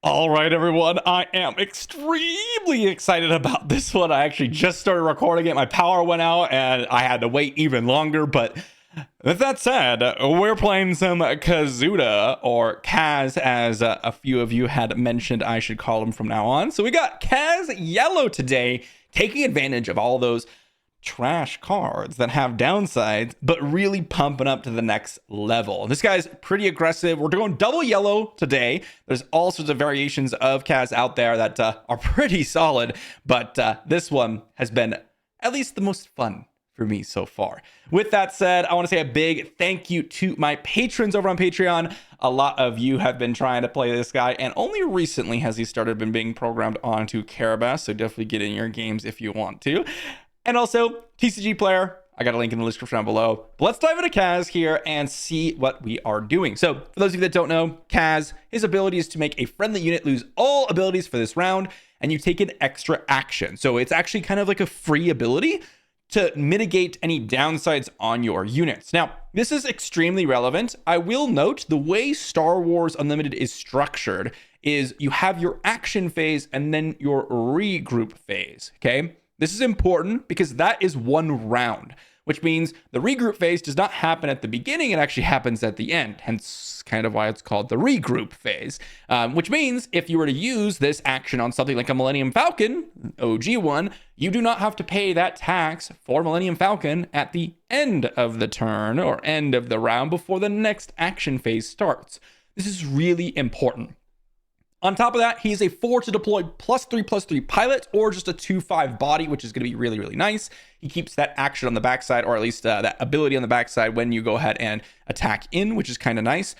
All right, everyone. I am extremely excited about this one. I actually just started recording it. My power went out and I had to wait even longer. But with that said, we're playing some Kazuda, or Kaz, as a few of you had mentioned I should call him from now on. So we got Kaz Yellow today, taking advantage of all those trash cards that have downsides, but really pumping up to the next level. This guy's pretty aggressive. We're doing double yellow today. There's all sorts of variations of Kaz out there that are pretty solid, but this one has been at least the most fun for me so far. With that said, I want to say a big thank you to my patrons over on Patreon. A lot of you have been trying to play this guy, and only recently has he started being programmed onto Carabas, so definitely get in your games if you want to. And also, TCG player, I got a link in the description down below. But let's dive into Kaz here and see what we are doing. So, for those of you that don't know, Kaz, his ability is to make a friendly unit lose all abilities for this round, and you take an extra action. So it's actually kind of like a free ability to mitigate any downsides on your units. Now, this is extremely relevant. I will note the way Star Wars Unlimited is structured is you have your action phase and then your regroup phase, okay? This is important because that is one round, which means the regroup phase does not happen at the beginning. It actually happens at the end, hence kind of why it's called the regroup phase, which means if you were to use this action on something like a Millennium Falcon, OG one, you do not have to pay that tax for Millennium Falcon at the end of the turn or end of the round before the next action phase starts. This is really important. On top of that, he's a 4 to deploy +3/+3 pilot, or just a 2/5 body, which is going to be really, really nice. He keeps that action on the backside, or at least that ability on the backside when you go ahead and attack in, which is kind of nice.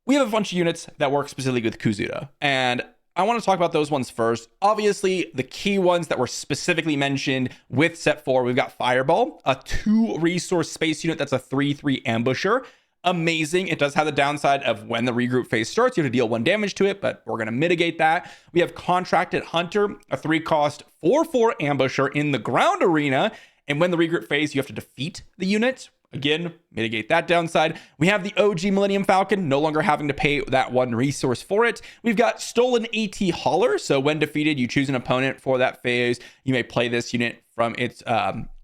We have a bunch of units that work specifically with Kazuda, and I want to talk about those ones first. Obviously, the key ones that were specifically mentioned with set 4, we've got Fireball, a 2-resource space unit that's a 3/3 ambusher. Amazing. It does have the downside of when the regroup phase starts, you have to deal 1 damage to it, but we're going to mitigate that. We have Contracted Hunter, a 3-cost 4/4 ambusher in the ground arena, and when the regroup phase, you have to defeat the unit. Again, mitigate that downside. We have the OG Millennium Falcon, no longer having to pay that 1 resource for it. We've got Stolen AT Hauler, so when defeated, you choose an opponent for that phase. You may play this unit from its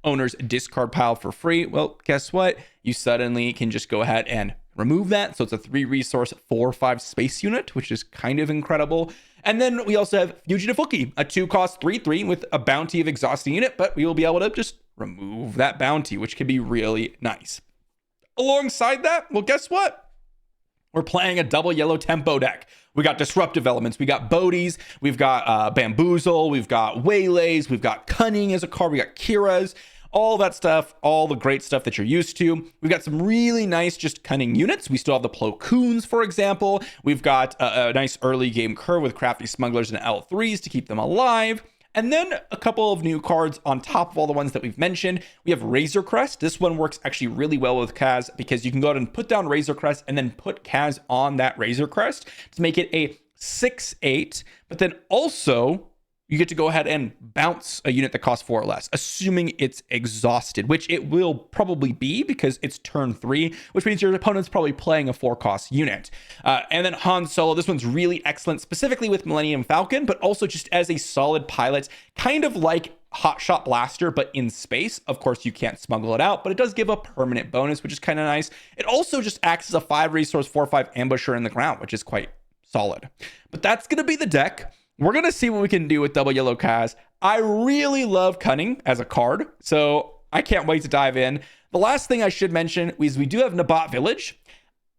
owner's discard pile for free. Well, guess what? You suddenly can just go ahead and remove that. So it's a 3-resource 4/5 space unit, which is kind of incredible. And then we also have Fugitive Wookiee, a 2-cost 3/3 with a bounty of exhausting unit, but we will be able to just remove that bounty, which can be really nice. Alongside that, well, guess what? We're playing a double yellow tempo deck. We got disruptive elements. We got Bodhi's. We've got Bamboozle. We've got Waylays. We've got Cunning as a card. We got Kira's. All that stuff, all the great stuff that you're used to. We've got some really nice just cunning units. We still have the Plo Koons, for example. We've got a nice early game curve with Crafty Smugglers and L3s to keep them alive. And then a couple of new cards on top of all the ones that we've mentioned. We have Razor Crest. This one works actually really well with Kaz because you can go ahead and put down Razor Crest and then put Kaz on that Razor Crest to make it a 6/8. But then also, you get to go ahead and bounce a unit that costs 4 or less, assuming it's exhausted, which it will probably be because it's turn 3, which means your opponent's probably playing a 4-cost unit. And then Han Solo, this one's really excellent, specifically with Millennium Falcon, but also just as a solid pilot, kind of like Hotshot Blaster, but in space. Of course, you can't smuggle it out, but it does give a permanent bonus, which is kind of nice. It also just acts as a 5-resource 4/5 ambusher in the ground, which is quite solid. But that's going to be the deck. We're going to see what we can do with double yellow Kaz. I really love Cunning as a card, so I can't wait to dive in. The last thing I should mention is we do have Nabat Village.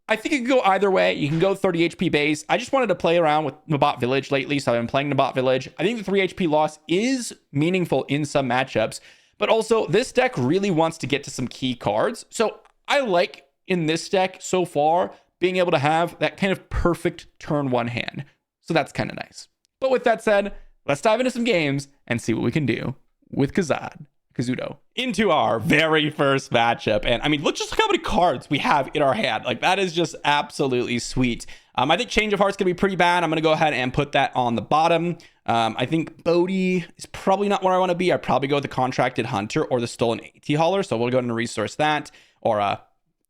I think it can go either way. You can go 30 HP base. I just wanted to play around with Nabat Village lately, so I've been playing Nabat Village. I think the 3 HP loss is meaningful in some matchups, but also this deck really wants to get to some key cards. So I like in this deck so far being able to have that kind of perfect turn 1 hand. So that's kind of nice. But with that said, let's dive into some games and see what we can do with Kazuda. Into our very first matchup. And I mean, look how many cards we have in our hand. Like, that is just absolutely sweet. I think Change of Heart's going to be pretty bad. I'm going to go ahead and put that on the bottom. I think Bodhi is probably not where I want to be. I'd probably go with the Contracted Hunter or the Stolen AT Hauler. So we'll go ahead and resource that, or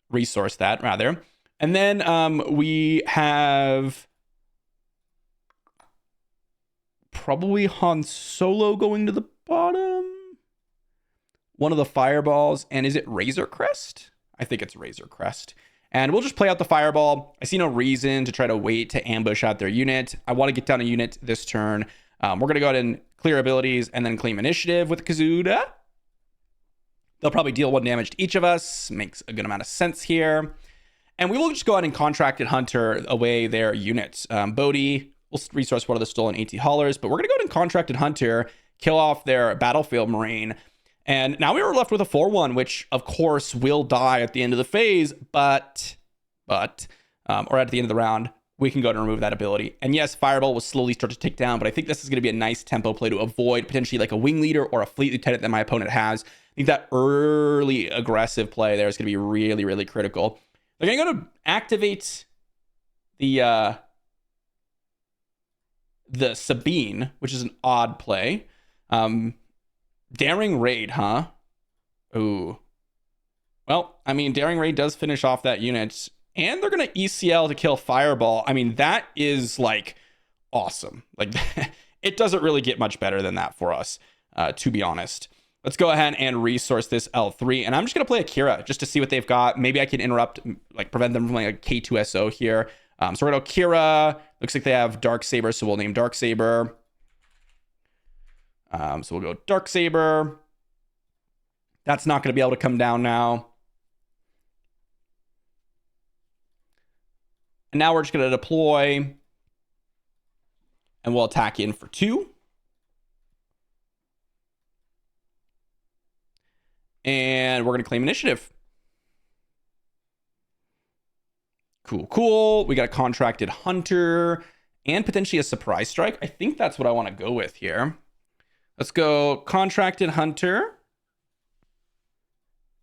resource that rather. And then we have probably Han Solo going to the bottom. One of the fireballs. And is it Razor Crest? I think it's Razor Crest. And we'll just play out the fireball. I see no reason to try to wait to ambush out their unit. I want to get down a unit this turn. We're going to go ahead and clear abilities and then claim initiative with Kazuda. They'll probably deal 1 damage to each of us. Makes a good amount of sense here. And we will just go ahead and Contracted Hunter away their units. Bodhi will resource one of the stolen AT haulers, but we're going to go ahead and Contracted Hunter, kill off their Battlefield Marine. And now we were left with a 4-1, which of course will die at the end of the phase, but or at the end of the round, we can go ahead and remove that ability. And yes, Fireball will slowly start to tick down, but I think this is going to be a nice tempo play to avoid potentially like a wing leader or a fleet lieutenant that my opponent has. I think that early aggressive play there is going to be really, really critical. They're going to go to activate the Sabine, which is an odd play. Daring Raid, huh? Ooh. Well, I mean, Daring Raid does finish off that unit. And they're going to ECL to kill Fireball. I mean, that is, like, awesome. Like, it doesn't really get much better than that for us, to be honest. Let's go ahead and resource this L3. And I'm just going to play Akira just to see what they've got. Maybe I can interrupt, like, prevent them from playing a K2SO here. So we're going to Akira. Looks like they have Darksaber, so we'll name Darksaber. So we'll go Darksaber. That's not going to be able to come down now. And now we're just going to deploy. And we'll attack in for 2. And we're going to claim initiative. Cool, cool. We got a Contracted Hunter and potentially a Surprise Strike. I think that's what I want to go with here. Let's go Contracted Hunter.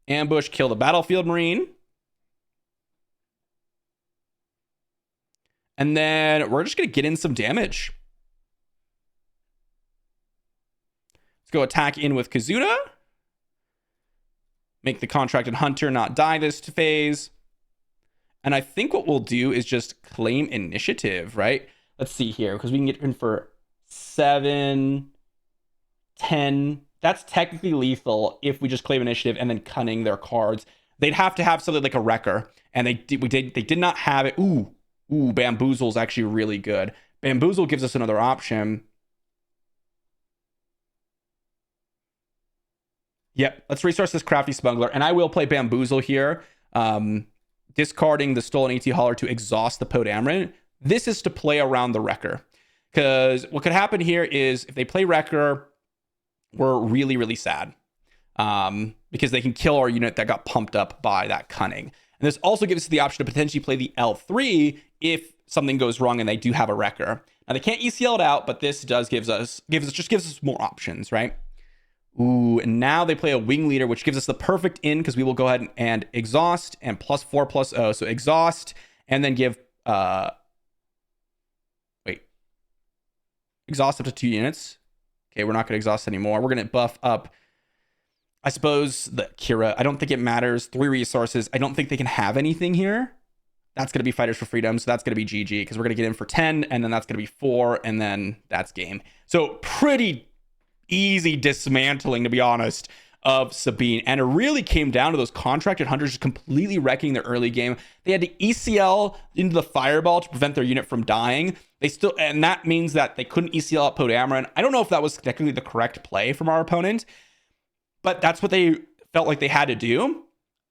Ambush, kill the Battlefield Marine. And then we're just going to get in some damage. Let's go attack in with Kazuda. Make the Contracted Hunter not die this phase. And I think what we'll do is just claim initiative, right? Let's see here, because we can get in for 7, 10. That's technically lethal if we just claim initiative and then cunning their cards. They'd have to have something like a Wrecker, and they did not have it. Ooh, Bamboozle is actually really good. Bamboozle gives us another option. Yep, let's resource this Crafty Smuggler, and I will play Bamboozle here. Discarding the stolen AT hauler to exhaust the Podameron. This is to play around the Wrecker. Because what could happen here is if they play Wrecker, we're really, really sad. Because they can kill our unit that got pumped up by that cunning. And this also gives us the option to potentially play the L3 if something goes wrong and they do have a Wrecker. Now they can't ECL it out, but this does gives us more options, right? Ooh, and now they play a Wing Leader, which gives us the perfect in because we will go ahead and exhaust and +4/+0. So exhaust and then give exhaust up to 2 units. Okay, we're not going to exhaust anymore. We're going to buff up, I suppose, the Kira. I don't think it matters. 3 resources. I don't think they can have anything here. That's going to be Fighters for Freedom. So that's going to be GG because we're going to get in for 10 and then that's going to be 4 and then that's game. So pretty easy dismantling, to be honest, of Sabine. And it really came down to those Contracted Hunters just completely wrecking their early game. They had to ECL into the Fireball to prevent their unit from dying. And that means that they couldn't ECL out Podameron. I don't know if that was technically the correct play from our opponent, but that's what they felt like they had to do.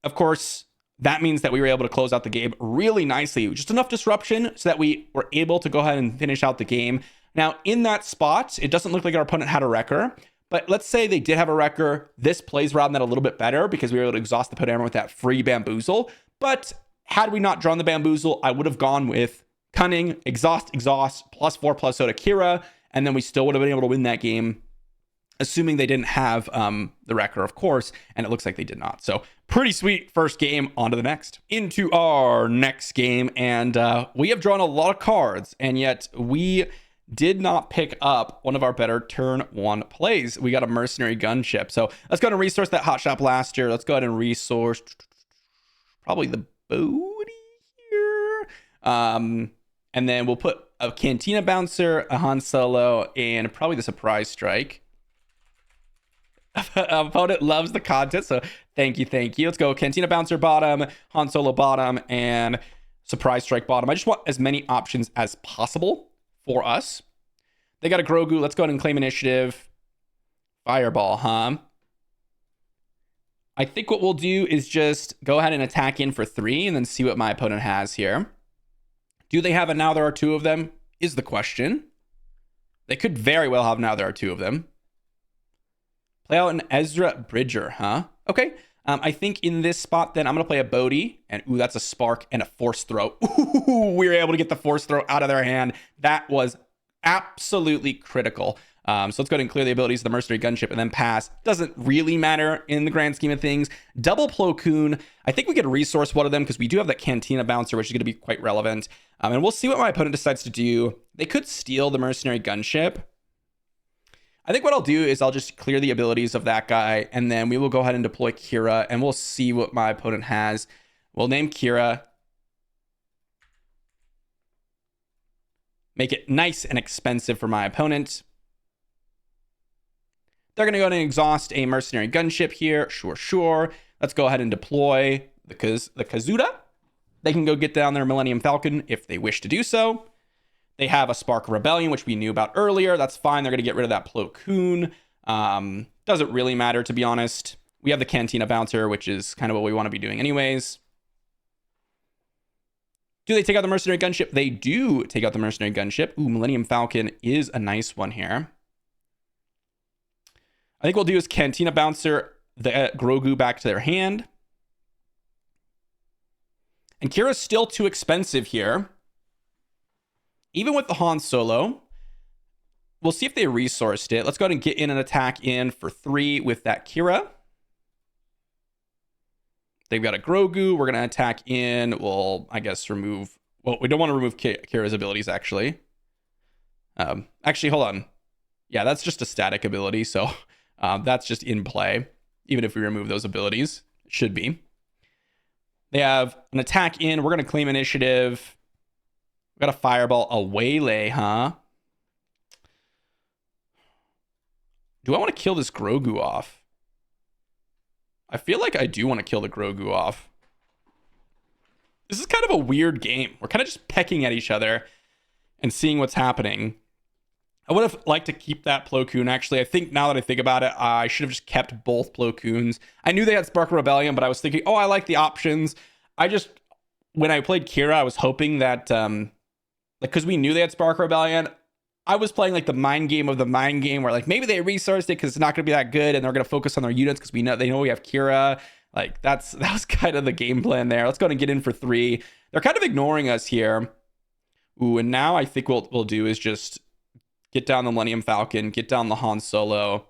Of course, that means that we were able to close out the game really nicely. Just enough disruption so that we were able to go ahead and finish out the game. Now, in that spot, it doesn't look like our opponent had a Wrecker, but let's say they did have a Wrecker. This plays around that a little bit better because we were able to exhaust the Podameron with that free Bamboozle. But had we not drawn the Bamboozle, I would have gone with Cunning, exhaust, +4/+0 to Kira, and then we still would have been able to win that game, assuming they didn't have the Wrecker, of course, and it looks like they did not. So pretty sweet first game. On to the next. Into our next game, and we have drawn a lot of cards, and yet we did not pick up one of our better turn 1 plays. We got a Mercenary Gunship. So let's go ahead and resource that Hotshot Blaster. Let's go ahead and resource probably the Bodhi here. And then we'll put a Cantina Bouncer, a Han Solo, and probably the Surprise Strike. Opponent loves the content, so thank you. Let's go Cantina Bouncer bottom, Han Solo bottom, and Surprise Strike bottom. I just want as many options as possible for us. They got a Grogu. Let's go ahead and claim initiative. Fireball, huh? I think what we'll do is just go ahead and attack in for 3 and then see what my opponent has here. Do they have a now there are 2 of them? Is the question. They could very well have now there are 2 of them. Play out an Ezra Bridger, huh? Okay. I think in this spot, then I'm going to play a Bodhi. And, ooh, that's a Spark and a Force Throw. Ooh, we were able to get the Force Throw out of their hand. That was absolutely critical. So let's go ahead and clear the abilities of the Mercenary Gunship and then pass. Doesn't really matter in the grand scheme of things. Double Plo Koon. I think we could resource one of them because we do have that Cantina Bouncer, which is going to be quite relevant. And we'll see what my opponent decides to do. They could steal the Mercenary Gunship. I think what I'll do is I'll just clear the abilities of that guy, and then we will go ahead and deploy Kira, and we'll see what my opponent has. We'll name Kira. Make it nice and expensive for my opponent. They're going to go ahead and exhaust a Mercenary Gunship here. Sure. Let's go ahead and deploy the Kazuda. They can go get down their Millennium Falcon if they wish to do so. They have a Spark of Rebellion, which we knew about earlier. That's fine. They're going to get rid of that Plo Koon. Doesn't really matter, to be honest. We have the Cantina Bouncer, which is kind of what we want to be doing anyways. Do they take out the Mercenary Gunship? They do take out the Mercenary Gunship. Ooh, Millennium Falcon is a nice one here. I think what we'll do is Cantina Bouncer the Grogu back to their hand. And Kira's still too expensive here. Even with the Han Solo, we'll see if they resourced it. Let's go ahead and get in an attack in for 3 with that Kira. They've got a Grogu. We're going to attack in. We'll, I guess, remove... Well, we don't want to remove Kira's abilities, actually. Actually, hold on. Yeah, that's just a static ability, so that's just in play. Even if we remove those abilities, it should be. They have an attack in. We're going to claim initiative. We got a Fireball, a Waylay, huh? Do I want to kill this Grogu off? I feel like I do want to kill the Grogu off. This is kind of a weird game. We're kind of just pecking at each other and seeing what's happening. I would have liked to keep that Plo Koon, actually. I think now that I think about it, I should have just kept both Plo Koons. I knew they had Spark of Rebellion, but I was thinking, oh, I like the options. When I played Kira, I was hoping that... because we knew they had Spark Rebellion, I was playing like the mind game of the mind game where like maybe they resourced it because it's not going to be that good and they're going to focus on their units because they know we have Kira. Like that was kind of the game plan there. Let's go ahead and get in for 3. They're kind of ignoring us here. Ooh, and now I think what we'll do is just get down the Millennium Falcon, get down the Han Solo,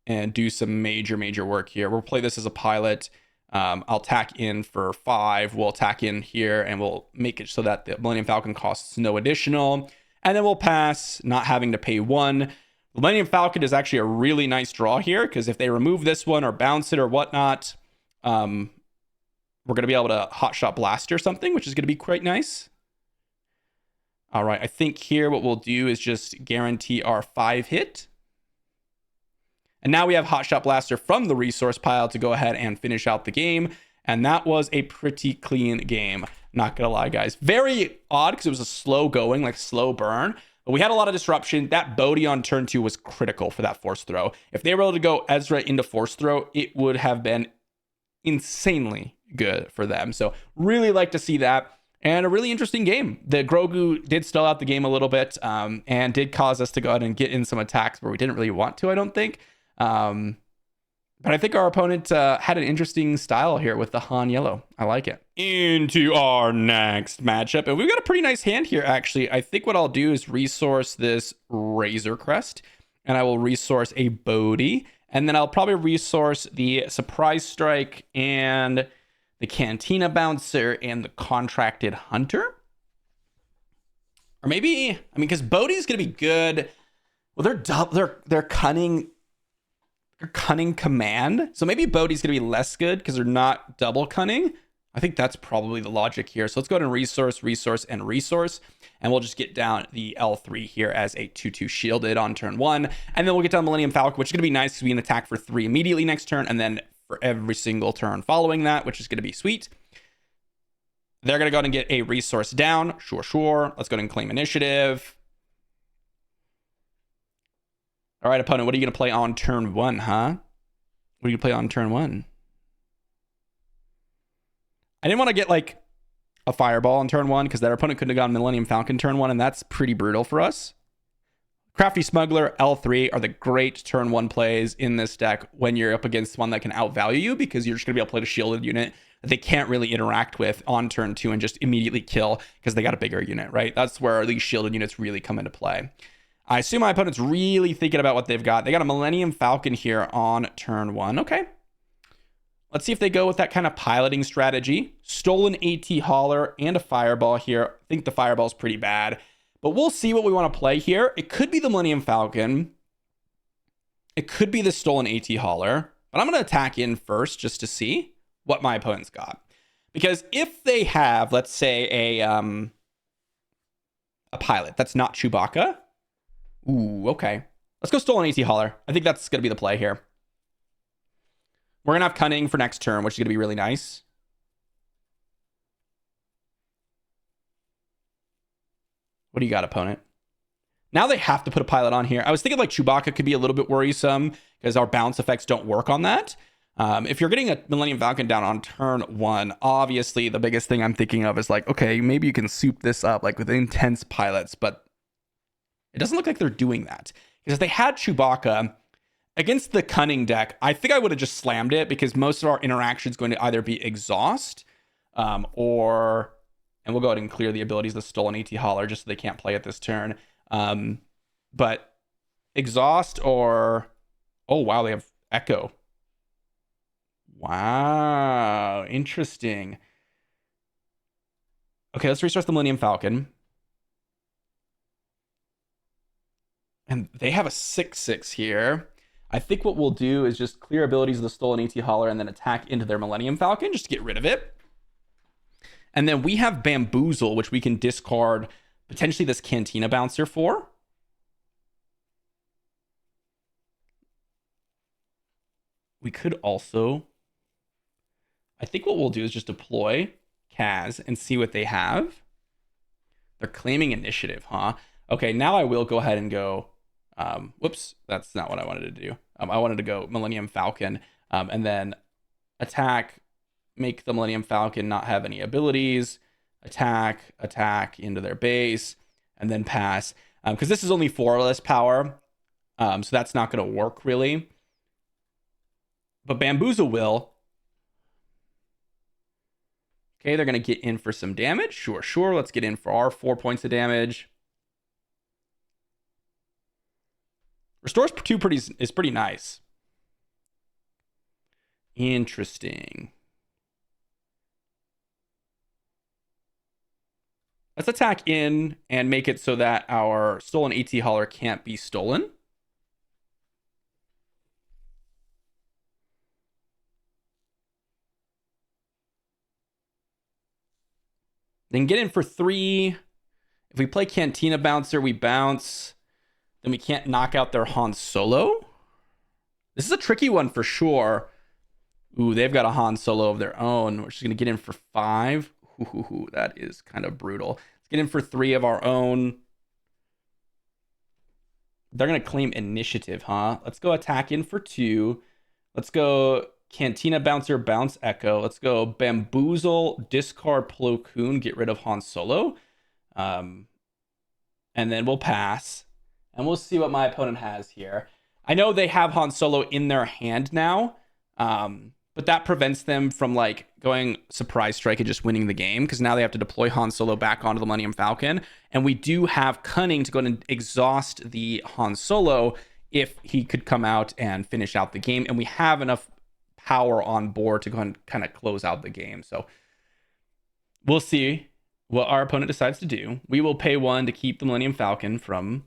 and do some major work here. We'll play this as a pilot. I'll tack in for 5. We'll tack in here and we'll make it so that the Millennium Falcon costs no additional. And then we'll pass, not having to pay 1. The Millennium Falcon is actually a really nice draw here because if they remove this one or bounce it or whatnot, we're going to be able to Hotshot Blast or something, which is going to be quite nice. All right, I think here what we'll do is just guarantee our 5 hit. And now we have Hotshot Blaster from the resource pile to go ahead and finish out the game. And that was a pretty clean game. Not gonna lie, guys. Very odd because it was a slow going, like slow burn. But we had a lot of disruption. That Bodhi on turn 2 was critical for that Force Throw. If they were able to go Ezra into Force Throw, it would have been insanely good for them. So really like to see that. And a really interesting game. The Grogu did stall out the game a little bit and did cause us to go ahead and get in some attacks where we didn't really want to, I don't think. But I think our opponent had an interesting style here with the Han Yellow. I like it. Into our next matchup. And we've got a pretty nice hand here, actually. I think what I'll do is resource this Razor Crest. And I will resource a Bodhi. And then I'll probably resource the Surprise Strike and the Cantina Bouncer and the Contracted Hunter. Or maybe, I mean, because Bodhi's going to be good. Well, they're cunning. Cunning Command. So maybe Bodhi's going to be less good because they're not double cunning. I think that's probably the logic here. So let's go ahead and resource, resource, and resource. And we'll just get down the L3 here as a 2/2 shielded on turn 1. And then we'll get down Millennium Falcon, which is going to be nice because we can attack for 3 immediately next turn. And then for every single turn following that, which is going to be sweet. They're going to go ahead and get a resource down. Sure, sure. Let's go ahead and claim initiative. All right, opponent, what are you going to play on turn 1, huh? What are you going to play on turn 1? I didn't want to get like a fireball on turn 1 because their opponent couldn't have gone Millennium Falcon turn 1, and that's pretty brutal for us. Crafty Smuggler, L3 are the great turn 1 plays in this deck when you're up against one that can outvalue you, because you're just going to be able to play a shielded unit that they can't really interact with on turn 2 and just immediately kill because they got a bigger unit, right? That's where these shielded units really come into play. I assume my opponent's really thinking about what they've got. They got a Millennium Falcon here on turn 1. Okay. Let's see if they go with that kind of piloting strategy. Stolen AT Hauler and a Fireball here. I think the Fireball's pretty bad, but we'll see what we want to play here. It could be the Millennium Falcon. It could be the Stolen AT Hauler, but I'm going to attack in first just to see what my opponent's got. Because if they have, let's say, a pilot that's not Chewbacca. Ooh, okay. Let's go Stolen AT Hauler. I think that's going to be the play here. We're going to have Cunning for next turn, which is going to be really nice. What do you got, opponent? Now they have to put a pilot on here. I was thinking like Chewbacca could be a little bit worrisome because our bounce effects don't work on that. If you're getting a Millennium Falcon down on turn 1, obviously the biggest thing I'm thinking of is like, okay, maybe you can soup this up like with intense pilots, but it doesn't look like they're doing that. Because if they had Chewbacca against the Cunning deck, I think I would have just slammed it because most of our interaction is going to either be Exhaust and we'll go ahead and clear the abilities of the Stolen AT Hauler just so they can't play it this turn. But Exhaust or, oh wow, they have Echo. Wow, interesting. Okay, let's restart the Millennium Falcon. And they have a 6/6 here. I think what we'll do is just clear abilities of the Stolen AT Hauler and then attack into their Millennium Falcon just to get rid of it. And then we have Bamboozle, which we can discard potentially this Cantina Bouncer for. We could also, I think what we'll do is just deploy Kaz and see what they have. They're claiming initiative, huh? Okay, now I will go ahead and go. Whoops, that's not what I wanted to do. I wanted to go Millennium Falcon and then attack, make the Millennium Falcon not have any abilities, attack into their base, and then pass. Because this is only 4 less power, so that's not going to work really. But Bamboozle will. Okay, they're going to get in for some damage. Sure. Let's get in for our 4 points of damage. Restores 2 is pretty nice. Interesting. Let's attack in and make it so that our Stolen AT Hauler can't be stolen. Then get in for 3. If we play Cantina Bouncer, we bounce. Then we can't knock out their Han Solo. This is a tricky one for sure. Ooh, they've got a Han Solo of their own. We're just going to get in for 5. Ooh, that is kind of brutal. Let's get in for 3 of our own. They're going to claim initiative, huh? Let's go attack in for 2. Let's go Cantina Bouncer, bounce Echo. Let's go Bamboozle, discard Plo Koon, get rid of Han Solo. And then we'll pass. And we'll see what my opponent has here. I know they have Han Solo in their hand now, but that prevents them from like going surprise strike and just winning the game, because now they have to deploy Han Solo back onto the Millennium Falcon. And we do have Cunning to go and exhaust the Han Solo if he could come out and finish out the game. And we have enough power on board to go and kind of close out the game. So we'll see what our opponent decides to do. We will pay 1 to keep the Millennium Falcon from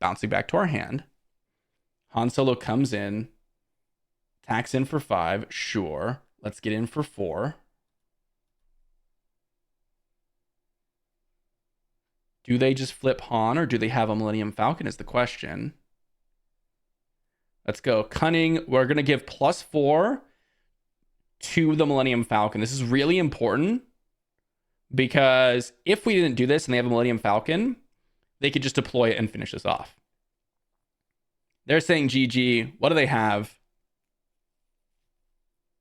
bouncing back to our hand. Han Solo comes in, attacks in for 5. Sure. Let's get in for 4. Do they just flip Han or do they have a Millennium Falcon is the question. Let's go. Cunning. We're going to give +4 to the Millennium Falcon. This is really important because if we didn't do this and they have a Millennium Falcon, they could just deploy it and finish this off. They're saying GG. What do they have?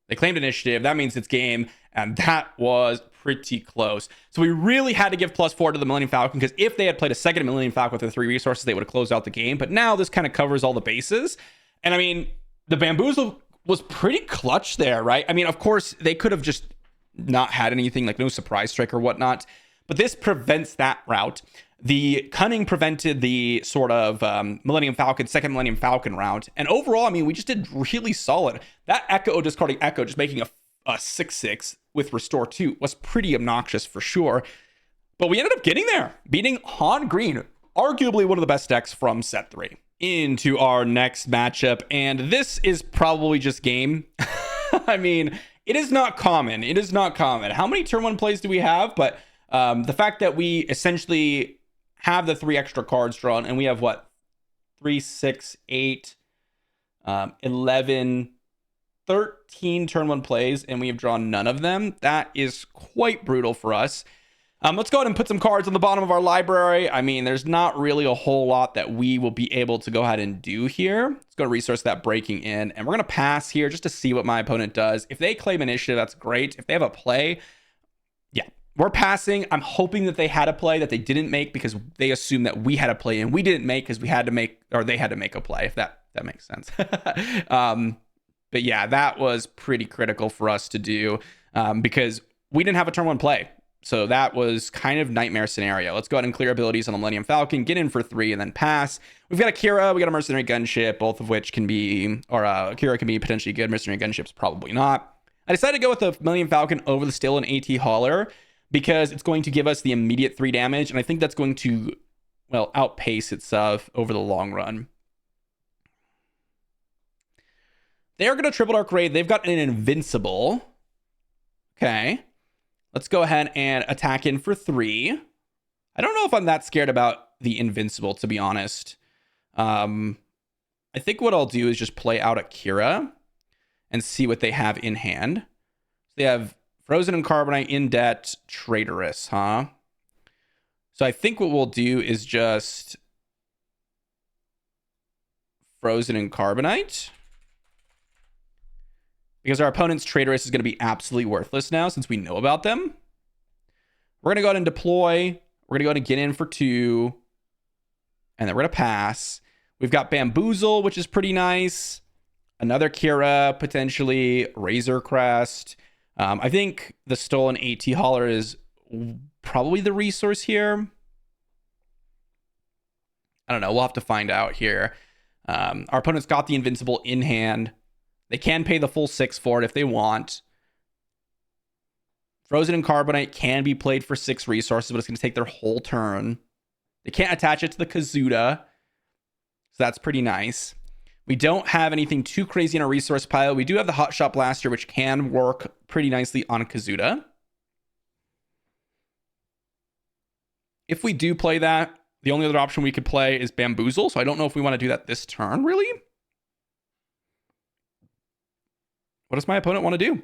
They claimed initiative. That means it's game. And that was pretty close. So we really had to give +4 to the Millennium Falcon because if they had played a second Millennium Falcon with the 3 resources, they would have closed out the game. But now this kind of covers all the bases. And I mean, the Bamboozle was pretty clutch there, right? I mean, of course, they could have just not had anything, like no surprise strike or whatnot. But this prevents that route. The Cunning prevented the sort of Millennium Falcon, second Millennium Falcon route. And overall, I mean, we just did really solid. That Echo, discarding Echo, just making a 6/6 with Restore 2 was pretty obnoxious for sure. But we ended up getting there, beating Han Green, arguably one of the best decks from set 3. Into our next matchup. And this is probably just game. I mean, it is not common. It is not common. How many turn 1 plays do we have? But the fact that we essentially have the 3 extra cards drawn and we have what? 3, 6, 8, 11, 13 turn 1 plays and we have drawn none of them. That is quite brutal for us. Let's go ahead and put some cards on the bottom of our library. I mean, there's not really a whole lot that we will be able to go ahead and do here. Let's go resource that breaking in. And we're going to pass here just to see what my opponent does. If they claim initiative, that's great. If they have a play, yeah, we're passing. I'm hoping that they had a play that they didn't make because they assumed that we had a play and we didn't make because we had to make, or they had to make a play, if that makes sense. But yeah, that was pretty critical for us to do because we didn't have a turn 1 play. So that was kind of nightmare scenario. Let's go ahead and clear abilities on the Millennium Falcon, get in for 3, and then pass. We've got Akira, we got a Mercenary Gunship, both of which can be, or Akira can be potentially good. Mercenary Gunship's probably not. I decided to go with the Millennium Falcon over the Still and AT Hauler because it's going to give us the immediate 3 damage, and I think that's going to, well, outpace itself over the long run. They're going to Triple Dark Raid. They've got an Invincible. Okay. Let's go ahead and attack in for 3. I don't know if I'm that scared about the Invincible, to be honest. I think what I'll do is just play out Akira and see what they have in hand. They have Frozen and Carbonite, In Debt, Traitorous, huh? So I think what we'll do is just Frozen and Carbonite. Because our opponent's Traitorous is going to be absolutely worthless now since we know about them. We're going to go ahead and deploy. We're going to go ahead and get in for 2. And then we're going to pass. We've got Bamboozle, which is pretty nice. Another Kira, potentially. Razor Crest. I think the Stolen AT Hauler is probably the resource here. I don't know. We'll have to find out here. Our opponent's got the Invincible in hand. They can pay the full 6 for it if they want. Frozen and Carbonite can be played for 6 resources, but it's going to take their whole turn. They can't attach it to the Kazuda, so that's pretty nice. We don't have anything too crazy in our resource pile. We do have the Hot Shot Blaster, which can work pretty nicely on Kazuda. If we do play that, the only other option we could play is Bamboozle, so I don't know if we want to do that this turn, really. What does my opponent want to do?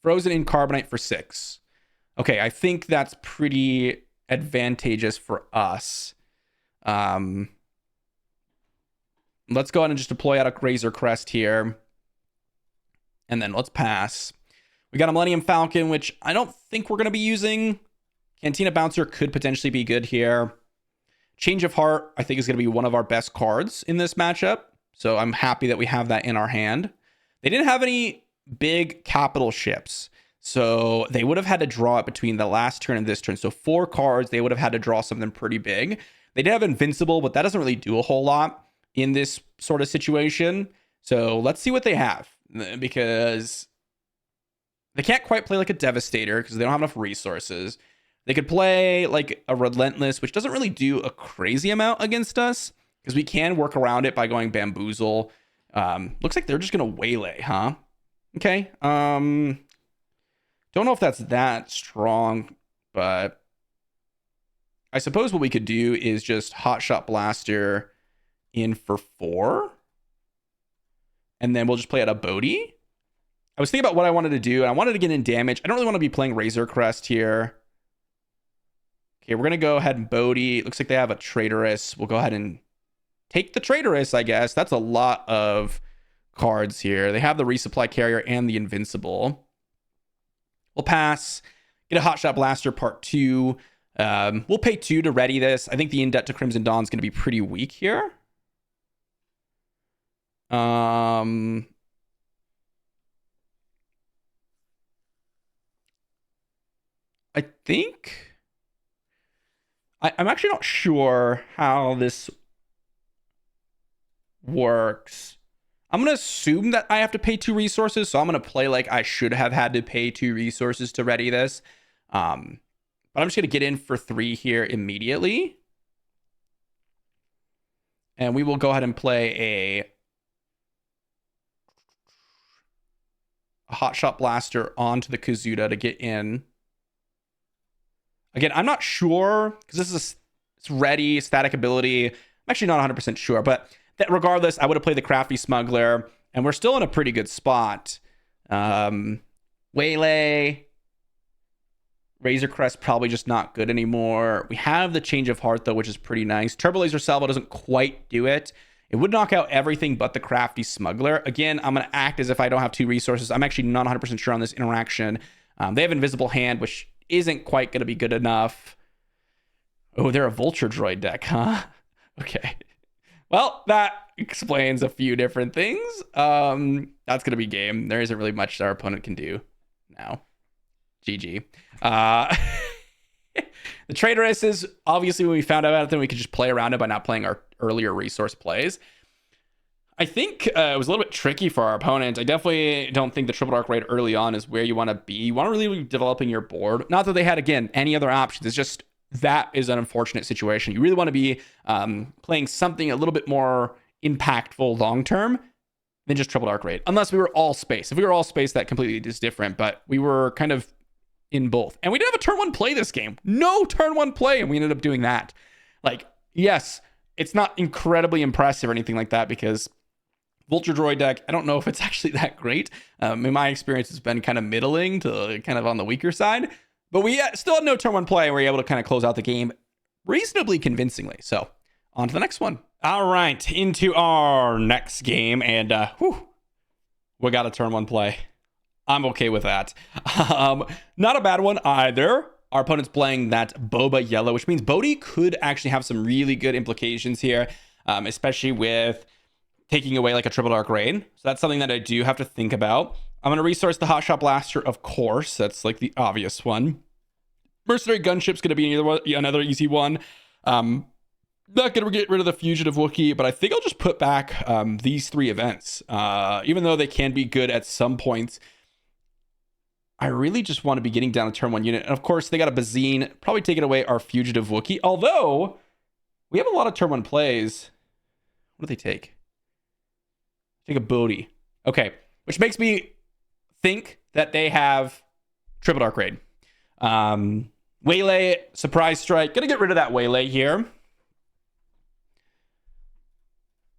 Frozen in Carbonite for 6. Okay, I think that's pretty advantageous for us. Let's go ahead and just deploy out a Razor Crest here. And then let's pass. We got a Millennium Falcon, which I don't think we're going to be using. Cantina Bouncer could potentially be good here. Change of Heart, I think, is going to be one of our best cards in this matchup. So I'm happy that we have that in our hand. They didn't have any big capital ships. So they would have had to draw it between the last turn and this turn. So 4 cards, they would have had to draw something pretty big. They did have Invincible, but that doesn't really do a whole lot in this sort of situation. So let's see what they have. Because they can't quite play like a Devastator because they don't have enough resources. They could play like a Relentless, which doesn't really do a crazy amount against us. Because we can work around it by going Bamboozle. Looks like they're just going to Waylay, huh? Okay. Don't know if that's that strong. But I suppose what we could do is just Hotshot Blaster in for 4. And then we'll just play out a Bodhi. I was thinking about what I wanted to do, and I wanted to get in damage. I don't really want to be playing Razor Crest here. Okay, we're going to go ahead and Bodhi. It looks like they have a Traitorous. We'll go ahead and take the Traitorous, I guess. That's a lot of cards here. They have the Resupply Carrier and the Invincible. We'll pass. Get a Hotshot Blaster part 2. We'll pay 2 to ready this. I think the Indebt to Crimson Dawn is going to be pretty weak here. I think... I'm actually not sure how this works. I'm going to assume that I have to pay 2 resources, so I'm going to play like I should have had to pay 2 resources to ready this. But I'm just going to get in for 3 here immediately. And we will go ahead and play a Hotshot Blaster onto the Kazuda to get in. Again, I'm not sure, because this is it's ready, static ability. I'm actually not 100% sure, but regardless, I would have played the Crafty Smuggler, and we're still in a pretty good spot. Waylay. Razor Crest probably just not good anymore. We have the Change of Heart, though, which is pretty nice. Turbo Laser Salvo doesn't quite do it. It would knock out everything but the Crafty Smuggler. Again, I'm going to act as if I don't have 2 resources. I'm actually not 100% sure on this interaction. They have Invisible Hand, which isn't quite going to be good enough. Oh, they're a Vulture Droid deck, huh? Okay. Well, that explains a few different things. That's going to be game. There isn't really much our opponent can do now. GG. The Traitorous is obviously when we found out about it, then we could just play around it by not playing our earlier resource plays. I think it was a little bit tricky for our opponent. I definitely don't think the Triple Dark Raid early on is where you want to be. You want to really be developing your board. Not that they had, again, any other options. It's just that is an unfortunate situation. You really want to be playing something a little bit more impactful long-term than just Triple Dark Raid. Unless we were all space. If we were all space, that completely is different. But we were kind of in both. And we didn't have a turn 1 play this game. No turn 1 play, and we ended up doing that. Like, yes, it's not incredibly impressive or anything like that because Vulture Droid deck, I don't know if it's actually that great. In my experience, it's been kind of middling to kind of on the weaker side. But we still had no turn 1 play. We were able to kind of close out the game reasonably convincingly. So, on to the next one. All right, into our next game. And, we got a turn 1 play. I'm okay with that. Not a bad one either. Our opponent's playing that Boba Yellow, which means Bodhi could actually have some really good implications here, especially with taking away like a Triple Dark Raid. So that's something that I do have to think about. I'm going to resource the Hotshot Blaster, of course. That's like the obvious one. Mercenary Gunship's going to be another easy one. Not going to get rid of the Fugitive Wookiee, but I think I'll just put back these 3 events. Even though they can be good at some points, I really just want to be getting down a turn 1 unit. And of course, they got a Bazine, probably taking away our Fugitive Wookiee. Although, we have a lot of turn 1 plays. What do they take? Take a Bodhi. Okay, which makes me think that they have Triple Dark Raid. Waylay, Surprise Strike. Gonna get rid of that Waylay here.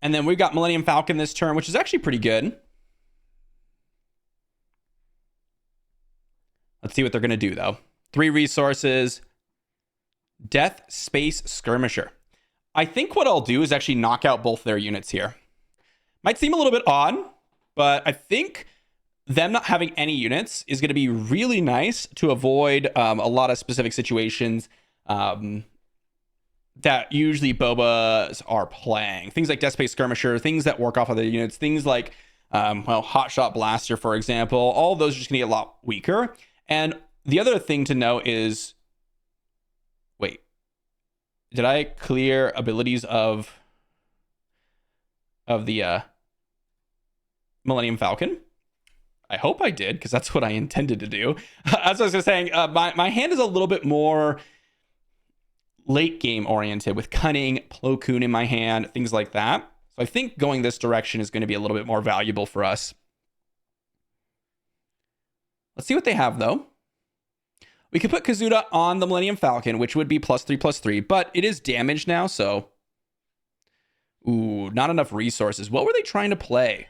And then we've got Millennium Falcon this turn, which is actually pretty good. Let's see what they're going to do, though. 3 resources. Death Space Skirmisher. I think what I'll do is actually knock out both their units here. Might seem a little bit odd, but I think them not having any units is going to be really nice to avoid a lot of specific situations that usually Bobas are playing. Things like Death Space Skirmisher, things that work off of their units, things like, Hotshot Blaster, for example. All of those are just going to get a lot weaker. And the other thing to know is, wait, did I clear abilities of the Millennium Falcon? I hope I did, because that's what I intended to do. As I was saying, my hand is a little bit more late game oriented with Cunning, Plo Koon in my hand, things like that. So I think going this direction is going to be a little bit more valuable for us. Let's see what they have, though. We could put Kazuda on the Millennium Falcon, which would be +3/+3, but it is damaged now, so... Ooh, not enough resources. What were they trying to play?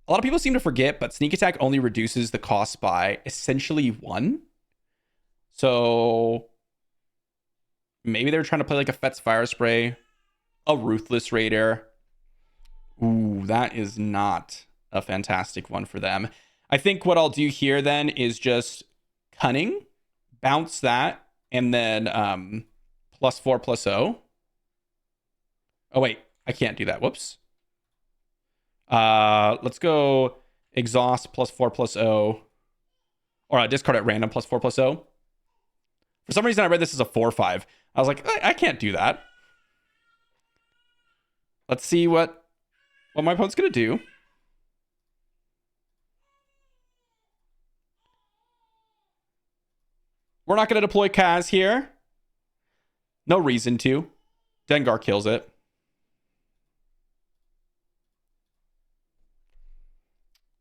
A lot of people seem to forget, but sneak attack only reduces the cost by essentially 1. So maybe they're trying to play like a Fet's Fire Spray, a Ruthless Raider. Ooh, that is not a fantastic one for them. I think what I'll do here then is just Cunning, bounce that, and then +4/+0. Oh, wait, I can't do that. Whoops. Let's go exhaust +4/+0. Or discard at random +4/+0. For some reason, I read this as a 4/5. I was like, I can't do that. Let's see what my opponent's going to do. We're not going to deploy Kaz here. No reason to. Dengar kills it.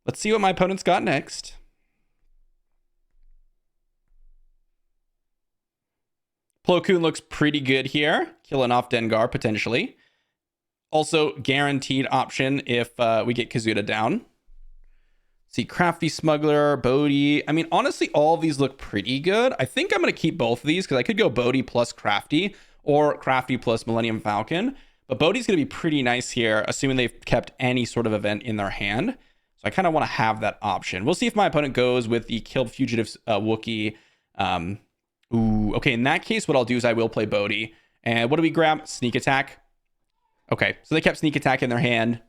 Let's see what my opponent's got next. Plo Koon looks pretty good here. Killing off Dengar, potentially. Also, guaranteed option if we get Kazuda down. See, Crafty Smuggler, Bodhi. I mean, honestly, all of these look pretty good. I think I'm going to keep both of these because I could go Bodhi plus Crafty or Crafty plus Millennium Falcon. But Bodhi's going to be pretty nice here, assuming they've kept any sort of event in their hand. So I kind of want to have that option. We'll see if my opponent goes with the Kill Fugitive Wookiee. Ooh, okay, in that case, what I'll do is I will play Bodhi. And what do we grab? Sneak Attack. Okay, so they kept Sneak Attack in their hand.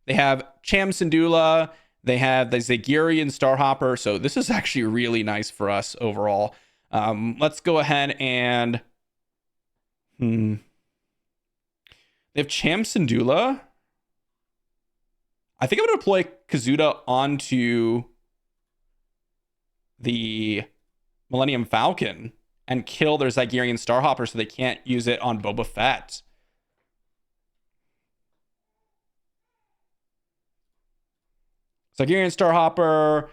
They have Cham Syndulla. They have the Zagirian Starhopper. So this is actually really nice for us overall. Let's go ahead and... They have Cham Syndulla. I think I'm going to deploy Kazuda onto the Millennium Falcon and kill their Zagirian Starhopper so they can't use it on Boba Fett. Zagirian Starhopper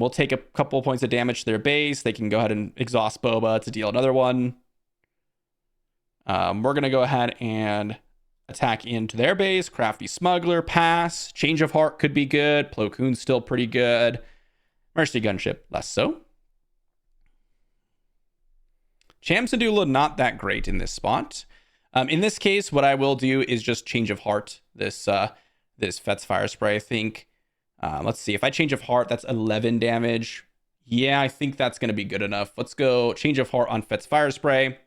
will take a couple points of damage to their base. They can go ahead and exhaust Boba to deal another one. We're going to go ahead and attack into their base. Crafty Smuggler, pass. Change of Heart could be good. Plo Koon's still pretty good. Mercy Gunship, less so. Cham Syndulla, not that great in this spot. In this case, what I will do is just Change of Heart this Fet's Fire Spray. I think, let's see, if I Change of Heart, that's 11 damage. Yeah, I think that's going to be good enough. Let's go Change of Heart on Fet's Fire Spray.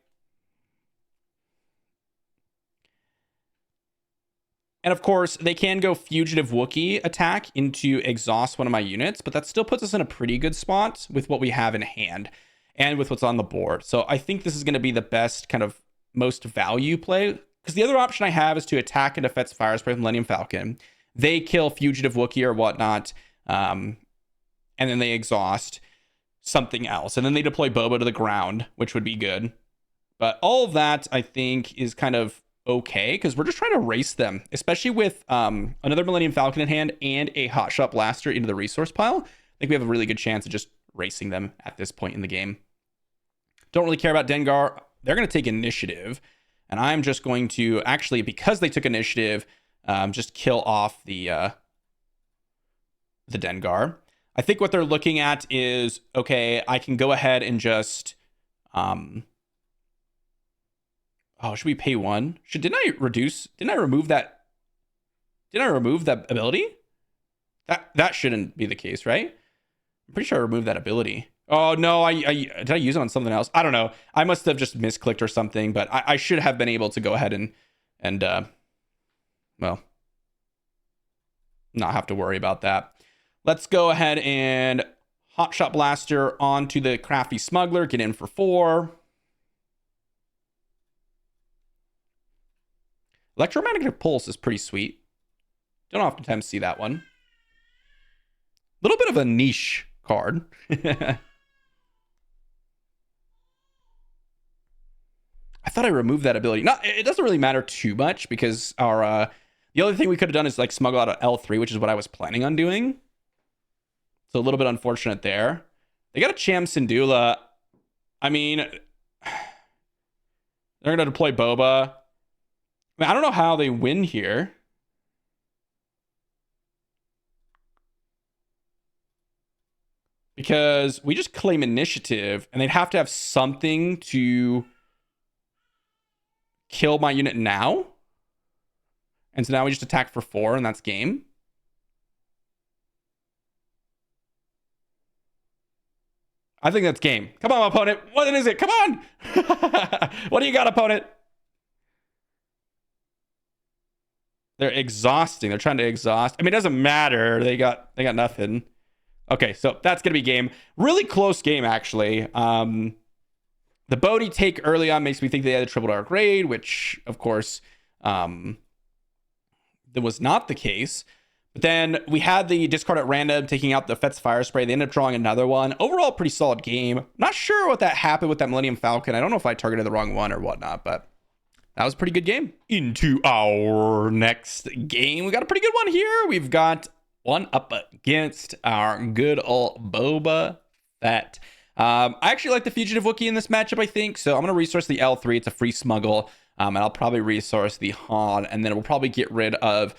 And of course, they can go Fugitive Wookiee attack into exhaust one of my units, but that still puts us in a pretty good spot with what we have in hand and with what's on the board. So I think this is going to be the best kind of most value play, because the other option I have is to attack into Fet's Fire Spray with Millennium Falcon. They kill Fugitive Wookiee or whatnot, and then they exhaust something else. And then they deploy Boba to the ground, which would be good. But all of that, I think, is kind of okay, because we're just trying to race them, especially with another Millennium Falcon in hand and a Hotshot Blaster into the resource pile. I think we have a really good chance of just racing them at this point in the game. Don't really care about Dengar. They're going to take initiative, and I'm just going to actually, because they took initiative, just kill off the Dengar. I think what they're looking at is, okay, I can go ahead and just oh, should we pay 1? Didn't I remove that ability? That shouldn't be the case, right? I'm pretty sure I removed that ability. Oh no, did I use it on something else? I don't know. I must have just misclicked or something, but I should have been able to go ahead and well, not have to worry about that. Let's go ahead and Hotshot Blaster onto the Crafty Smuggler, get in for 4. Electromagnetic Pulse is pretty sweet. Don't oftentimes see that one. A little bit of a niche card. I thought I removed that ability. It doesn't really matter too much because our the other thing we could have done is like smuggle out an L3, which is what I was planning on doing. So a little bit unfortunate there. They got a Cham Syndulla. I mean, they're going to deploy Boba. I mean, I don't know how they win here. Because we just claim initiative, and they'd have to have something to kill my unit now. And so now we just attack for 4, and that's game. I think that's game. Come on, opponent. What is it? Come on. What do you got, opponent? They're exhausting. They're trying to exhaust. I mean, it doesn't matter. They got nothing. Okay, so that's going to be game. Really close game, actually. The Bodhi take early on makes me think they had a triple dark raid, which, of course, that was not the case. But then we had the discard at random, taking out the Fet's Fire Spray. They ended up drawing another one. Overall, pretty solid game. Not sure what that happened with that Millennium Falcon. I don't know if I targeted the wrong one or whatnot, but that was a pretty good game. Into our next game. We got a pretty good one here. We've got one up against our good old Boba Fett. I actually like the Fugitive Wookiee in this matchup, I think. So I'm going to resource the L3. It's a free smuggle. And I'll probably resource the Han. And then we'll probably get rid of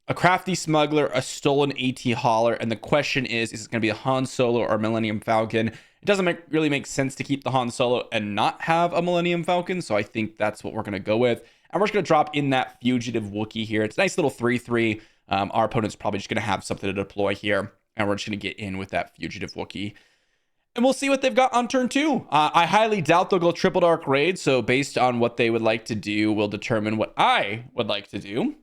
a Crafty Smuggler, a Stolen AT Hauler. And the question is it going to be a Han Solo or Millennium Falcon? It doesn't really make sense to keep the Han Solo and not have a Millennium Falcon. So I think that's what we're going to go with. And we're just going to drop in that Fugitive Wookiee here. It's a nice little 3-3. Our opponent's probably just going to have something to deploy here. And we're just going to get in with that Fugitive Wookiee. And we'll see what they've got on turn 2. I highly doubt they'll go triple dark raid. So based on what they would like to do, will determine what I would like to do.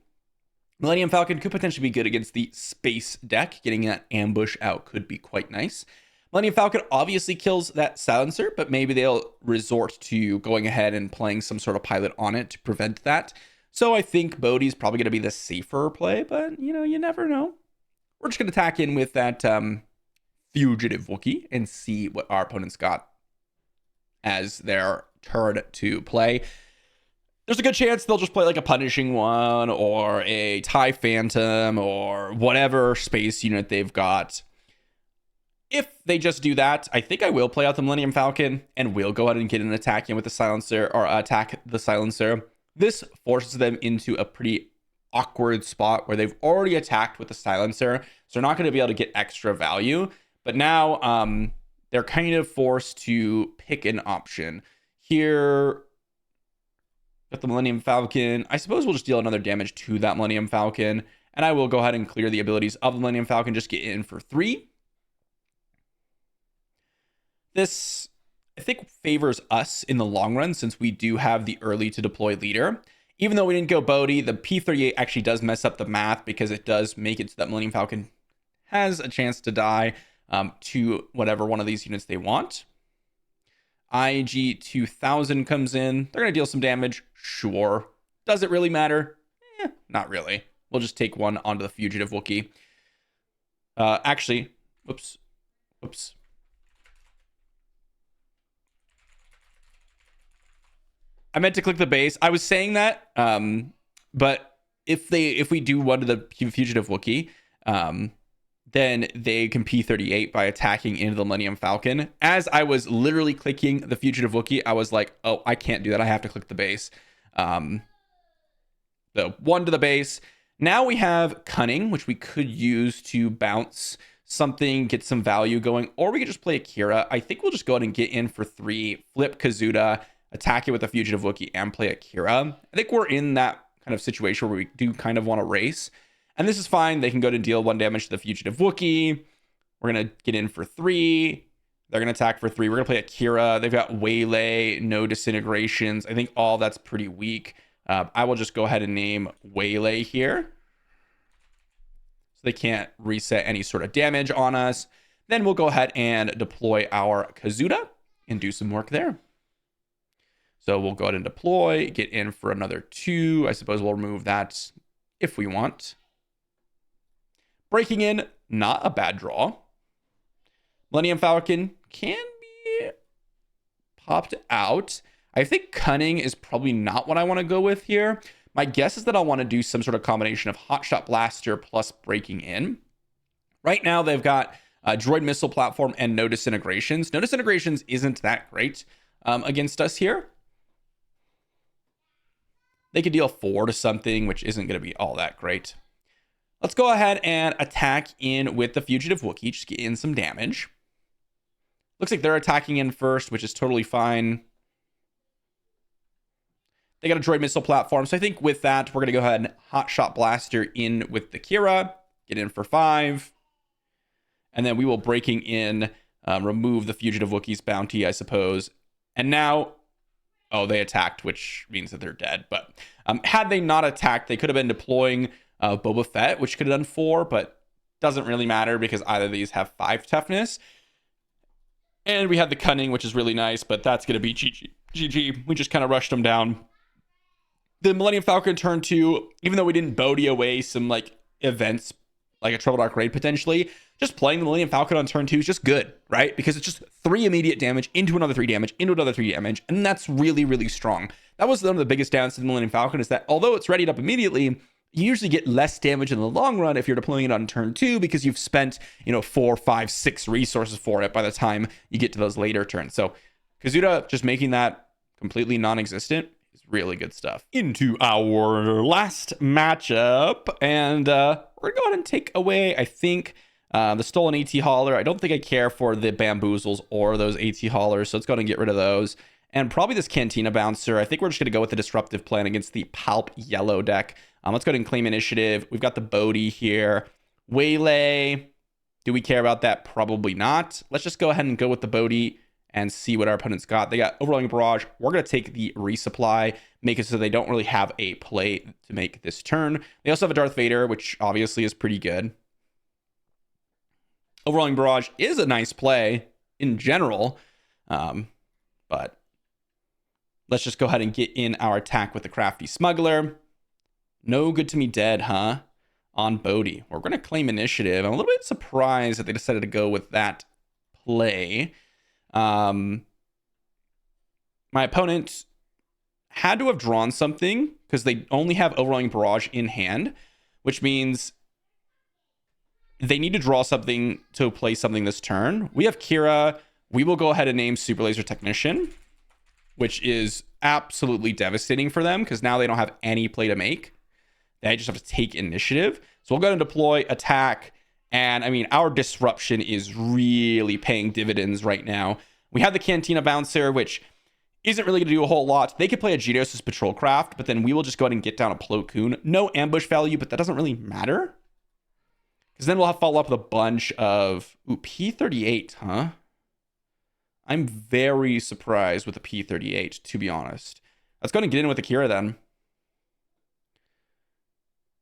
Millennium Falcon could potentially be good against the space deck. Getting that ambush out could be quite nice. Millennium Falcon obviously kills that silencer, but maybe they'll resort to going ahead and playing some sort of pilot on it to prevent that. So I think Bodhi's probably going to be the safer play, but you know, you never know. We're just going to tack in with that Fugitive Wookiee and see what our opponents got as their turn to play. There's a good chance they'll just play like a Punishing One or a TIE Phantom or whatever space unit they've got. If they just do that, I think I will play out the Millennium Falcon and will go ahead and get an attack in with the silencer or attack the silencer. This forces them into a pretty awkward spot where they've already attacked with the silencer, so they're not going to be able to get extra value. But now they're kind of forced to pick an option. Here, with the Millennium Falcon, I suppose we'll just deal another damage to that Millennium Falcon, and I will go ahead and clear the abilities of the Millennium Falcon, just get in for 3. This, I think, favors us in the long run since we do have the early to deploy leader. Even though we didn't go Bodhi, the P-38 actually does mess up the math because it does make it so that Millennium Falcon has a chance to die to whatever one of these units they want. IG 2000 comes in. They're going to deal some damage. Sure. Does it really matter? Not really. We'll just take one onto the Fugitive Wookiee. Actually, whoops. I meant to click the base. I was saying that, but if we do one to the Fugitive Wookiee, then they can P-38 by attacking into the Millennium Falcon. As I was literally clicking the Fugitive Wookiee, I was like, oh, I can't do that. I have to click the base. So one to the base. Now we have Cunning, which we could use to bounce something, get some value going, or we could just play Akira. I think we'll just go ahead and get in for 3, flip Kazuda, attack it with a Fugitive Wookiee, and play Akira. I think we're in that kind of situation where we do kind of want to race. And this is fine. They can go to deal 1 damage to the Fugitive Wookiee. We're going to get in for 3. They're going to attack for 3. We're going to play Akira. They've got Waylay, no disintegrations. I think all that's pretty weak. I will just go ahead and name Waylay here. So they can't reset any sort of damage on us. Then we'll go ahead and deploy our Kazuda and do some work there. So we'll go ahead and deploy, get in for another 2. I suppose we'll remove that if we want. Breaking in, not a bad draw. Millennium Falcon can be popped out. I think Cunning is probably not what I want to go with here. My guess is that I'll want to do some sort of combination of Hotshot Blaster plus Breaking In. Right now, they've got Droid missile platform and no disintegrations. No disintegrations isn't that great against us here. They could deal 4 to something, which isn't going to be all that great. Let's go ahead and attack in with the Fugitive Wookiee, just get in some damage. Looks like they're attacking in first, which is totally fine. They got a droid missile platform, so I think with that, we're going to go ahead and Hotshot Blaster in with the Kira, get in for 5. And then we will breaking in, remove the Fugitive Wookiee's bounty, I suppose. And now, oh, they attacked, which means that they're dead. But had they not attacked, they could have been deploying Boba Fett, which could have done 4, but doesn't really matter because either of these have 5 toughness. And we had the Cunning, which is really nice, but that's going to be GG. We just kind of rushed them down. The Millennium Falcon turn 2, even though we didn't Bodhi away some like events, like a Trouble Dark Raid potentially, just playing the Millennium Falcon on turn 2 is just good, right? Because it's just 3 immediate damage into another 3 damage, into another 3 damage, and that's really, really strong. That was one of the biggest downs to the Millennium Falcon, is that although it's readied up immediately, you usually get less damage in the long run if you're deploying it on turn 2 because you've spent, 4, 5, 6 resources for it by the time you get to those later turns. So Kazuda just making that completely non-existent is really good stuff. Into our last matchup, and we're going to go ahead and take away, I think, the Stolen AT Hauler. I don't think I care for the Bamboozles or those AT Haulers, so let's go ahead and get rid of those. And probably this Cantina Bouncer. I think we're just going to go with the Disruptive plan against the Palp Yellow deck. Let's go ahead and claim initiative. We've got the Bodhi here. Waylay. Do we care about that? Probably not. Let's just go ahead and go with the Bodhi and see what our opponent's got. They got Overwhelming Barrage. We're going to take the Resupply, make it so they don't really have a play to make this turn. They also have a Darth Vader, which obviously is pretty good. Overwhelming Barrage is a nice play in general, but let's just go ahead and get in our attack with the Crafty Smuggler. No good to me dead, huh? On Bodhi. We're going to claim initiative. I'm a little bit surprised that they decided to go with that play. My opponent had to have drawn something because they only have Overwhelming Barrage in hand, which means they need to draw something to play something this turn. We have Kira. We will go ahead and name Super Laser Technician, which is absolutely devastating for them because now they don't have any play to make. They just have to take initiative. So we'll go and deploy, attack, and I mean, our disruption is really paying dividends right now. We have the Cantina Bouncer, which isn't really going to do a whole lot. They could play a Geonosis Patrol Craft, but then we will just go ahead and get down a Plo Koon. No ambush value, but that doesn't really matter. Because then we'll have to follow up with a bunch of... Ooh, P-38, huh? I'm very surprised with the P-38, to be honest. Let's go ahead and get in with the Kira then.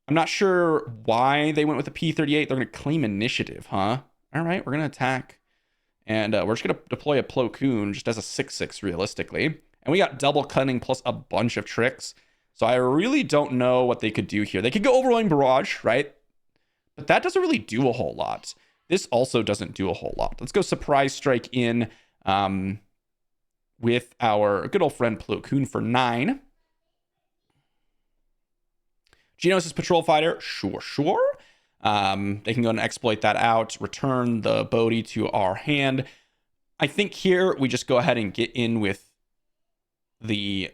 I'm not sure why they went with the P-38. They're going to claim initiative, huh? All right, we're going to attack. And we're just going to deploy a Plo Koon just as a 6/6 realistically. And we got double cunning plus a bunch of tricks. So I really don't know what they could do here. They could go Overwhelming Barrage, right? But that doesn't really do a whole lot. This also doesn't do a whole lot. Let's go Surprise Strike in with our good old friend Plo Koon for 9. Geonosis Patrol Fighter, sure. They can go and exploit that out, return the Bodhi to our hand. I think here we just go ahead and get in with the...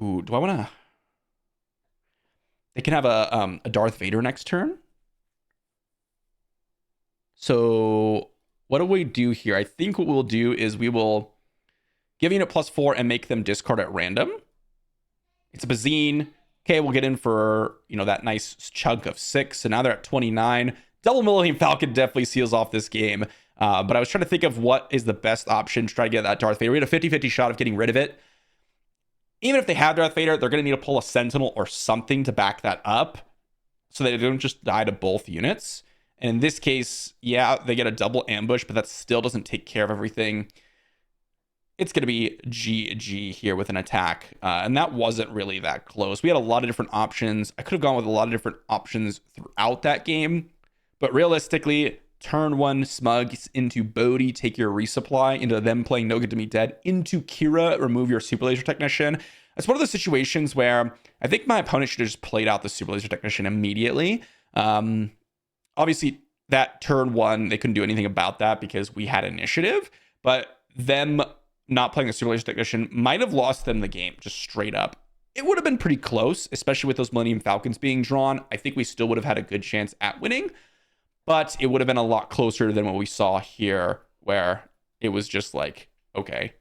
Ooh, do I want to... They can have a Darth Vader next turn. So what do we do here? I think what we'll do is we will give unit +4 and make them discard at random. It's a Bazine. Okay, we'll get in for, that nice chunk of 6. So now they're at 29. Double Millennium Falcon definitely seals off this game. But I was trying to think of what is the best option to try to get that Darth Vader. We had a 50-50 shot of getting rid of it. Even if they have Darth Vader, they're going to need to pull a Sentinel or something to back that up so that they don't just die to both units. And in this case, yeah, they get a double ambush, but that still doesn't take care of everything. It's going to be GG here with an attack. And that wasn't really that close. We had a lot of different options. I could have gone with a lot of different options throughout that game. But realistically, turn 1 Smugs into Bodhi, take your resupply, into them playing No Good To Me Dead, into Kira, remove your Super Laser Technician. It's one of those situations where I think my opponent should have just played out the Super Laser Technician immediately. Obviously, that turn one, they couldn't do anything about that because we had initiative, but them not playing the Superlaser Technician might have lost them the game, just straight up. It would have been pretty close, especially with those Millennium Falcons being drawn. I think we still would have had a good chance at winning, but it would have been a lot closer than what we saw here, where it was just like, okay,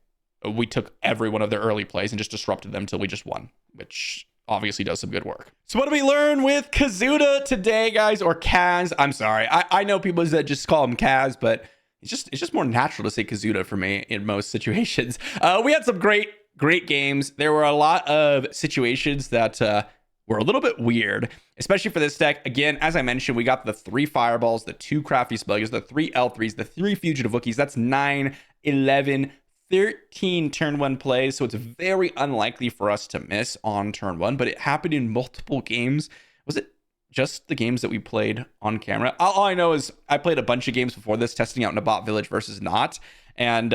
we took every one of their early plays and just disrupted them until we just won, which obviously does some good work. So what did we learn with Kazuda today, guys? Or Kaz? I'm sorry. I know people that just call him Kaz, but it's just more natural to say Kazuda for me in most situations. We had some great games. There were a lot of situations that were a little bit weird, especially for this deck. Again, as I mentioned, we got the 3 Fireballs, the 2 Crafty Spellers, the 3 L3s, the 3 Fugitive Wookiees. That's 9, 11, 13 turn 1 plays. So it's very unlikely for us to miss on turn 1, but it happened in multiple games. Was it just the games that we played on camera? All I know is I played a bunch of games before this, testing out Nabat Village versus Not, and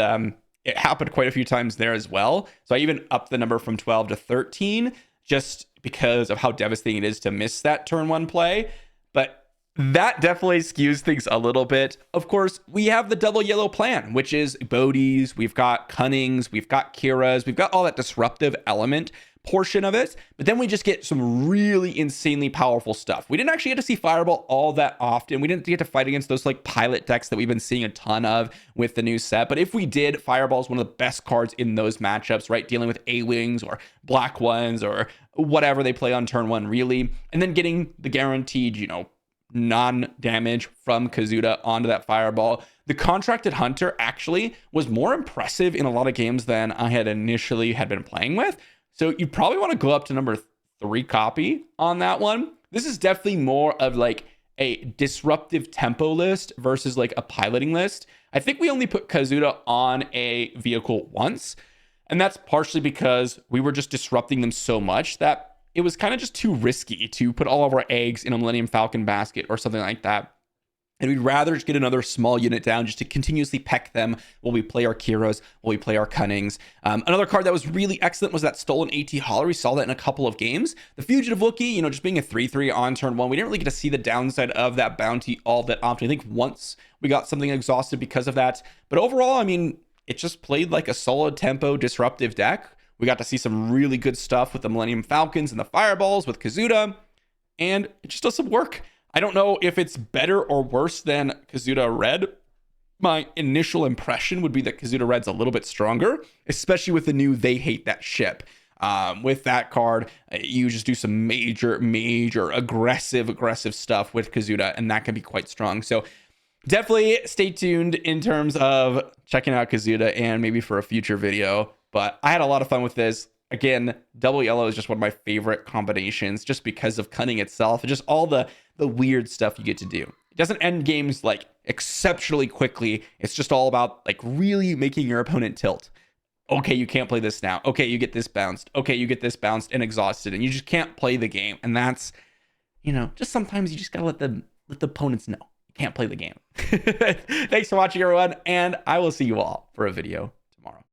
it happened quite a few times there as well. So I even upped the number from 12 to 13 just because of how devastating it is to miss that turn 1 play. But that definitely skews things a little bit. Of course, we have the double yellow plan, which is Bodhi's, we've got Cunnings, we've got Kira's, we've got all that disruptive element portion of it, but then we just get some really insanely powerful stuff. We didn't actually get to see Fireball all that often. We didn't get to fight against those like pilot decks that we've been seeing a ton of with the new set, but if we did, Fireball is one of the best cards in those matchups, right? Dealing with A-Wings or Black Ones or whatever they play on turn 1, really. And then getting the guaranteed, non-damage from Kazuda onto that Fireball. The Contracted Hunter actually was more impressive in a lot of games than I had initially been playing with. So you probably want to go up to number 3 copy on that one. This is definitely more of like a disruptive tempo list versus like a piloting list. I think we only put Kazuda on a vehicle once, and that's partially because we were just disrupting them so much that it was kind of just too risky to put all of our eggs in a Millennium Falcon basket or something like that. And we'd rather just get another small unit down just to continuously peck them while we play our Kiras, while we play our Cunnings. Another card that was really excellent was that Stolen AT Holler. We saw that in a couple of games. The Fugitive Wookiee, just being a 3/3 on turn 1, we didn't really get to see the downside of that bounty all that often. I think once we got something exhausted because of that. But overall, it just played like a solid tempo disruptive deck. We got to see some really good stuff with the Millennium Falcons and the Fireballs with Kazuda, and it just does some work. I don't know if it's better or worse than Kazuda Red. My initial impression would be that Kazuda Red's a little bit stronger, especially with the new They Hate That Ship. With that card, you just do some major aggressive stuff with Kazuda, and that can be quite strong. So definitely stay tuned in terms of checking out Kazuda and maybe for a future video. But I had a lot of fun with this. Again, double yellow is just one of my favorite combinations just because of Cunning itself and just all the weird stuff you get to do. It doesn't end games like exceptionally quickly. It's just all about like really making your opponent tilt. Okay, you can't play this now. Okay, you get this bounced. Okay, you get this bounced and exhausted, and you just can't play the game. And that's, just sometimes you just gotta let the opponents know you can't play the game. Thanks for watching, everyone, and I will see you all for a video tomorrow.